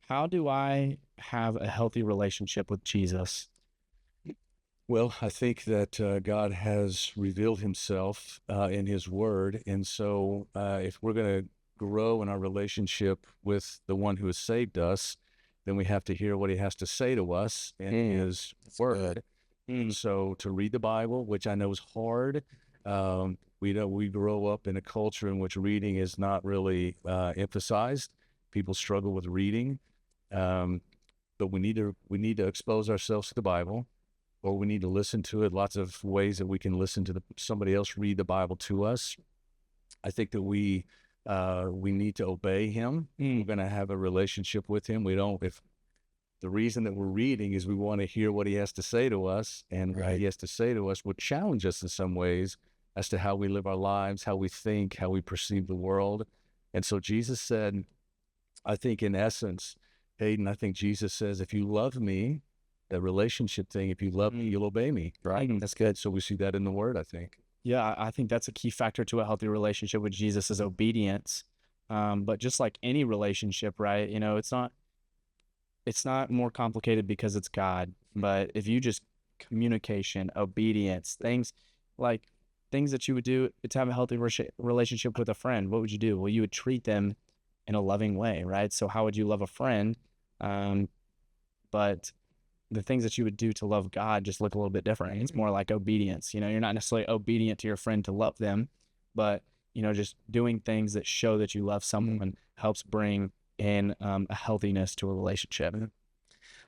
How do I have a healthy relationship with Jesus? Well, I think that God has revealed himself in his word. And so if we're going to grow in our relationship with the one who has saved us, then we have to hear what he has to say to us in his That's good. word. So to read the Bible, which I know is hard, we grow up in a culture in which reading is not really emphasized. People struggle with reading, um, but we need to expose ourselves to the Bible, or we need to listen to it. Lots of ways that we can listen to somebody else read the Bible to us. I think that we need to obey him. We're going to have a relationship with him. We don't if the reason that we're reading is we want to hear what he has to say to us, and what he Right. has to say to us would challenge us in some ways as to how we live our lives, how we think, how we perceive the world. And so Jesus said, I think in essence, Hayden, I think Jesus says, if you love me, the relationship thing, if you love me, you'll obey me. Right. That's good. So we see that in the word, I think. Yeah, I think that's a key factor to a healthy relationship with Jesus is obedience. But just like any relationship, right? It's not more complicated because it's God. But if you just communication, obedience, like things that you would do to have a healthy relationship with a friend, what would you do? Well, you would treat them in a loving way, right? So how would you love a friend? Um, but the things that you would do to love God just look a little bit different. It's more like obedience. You're not necessarily obedient to your friend to love them, but just doing things that show that you love someone helps bring in a healthiness to a relationship.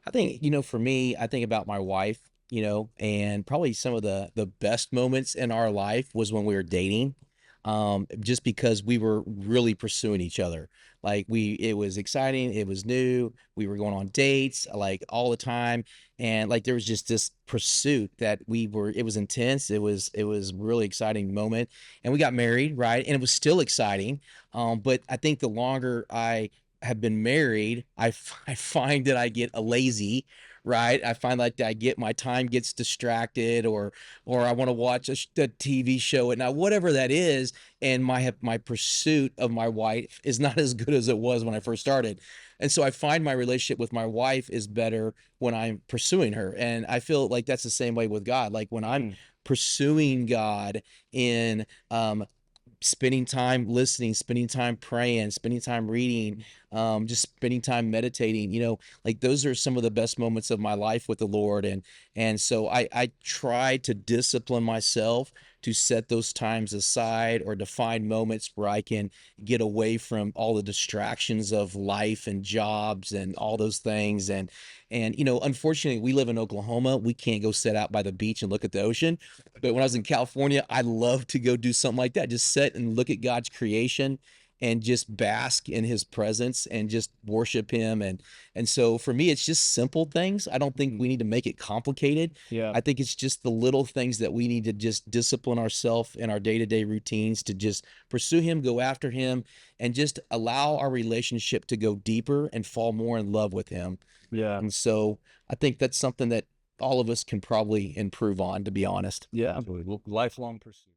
I think, for me, I think about my wife, and probably some of the best moments in our life was when we were dating. Just because we were really pursuing each other. Like it was exciting, it was new. We were going on dates like all the time. And like there was just this pursuit that it was intense. It was really exciting moment. And we got married, right? And it was still exciting. But I think the longer I have been married, I find that I get a lazy, right? I find like I get my time gets distracted, or I want to watch a TV show, and now whatever that is, and my pursuit of my wife is not as good as it was when I first started. And so I find my relationship with my wife is better when I'm pursuing her. And I feel like that's the same way with God. Like when I'm pursuing God in spending time listening, spending time praying, spending time reading, just spending time meditating, like those are some of the best moments of my life with the Lord. And so I try to discipline myself to set those times aside, or to find moments where I can get away from all the distractions of life and jobs and all those things. And unfortunately, we live in Oklahoma. We can't go sit out by the beach and look at the ocean. But when I was in California, I love to go do something like that. Just sit and look at God's creation and just bask in his presence and just worship him. And so for me, it's just simple things. I don't think we need to make it complicated. Yeah. I think it's just the little things that we need to just discipline ourselves in our day-to-day routines to just pursue him, go after him, and just allow our relationship to go deeper and fall more in love with him. Yeah. And so I think that's something that all of us can probably improve on, to be honest. Yeah. Absolutely. Lifelong pursuit.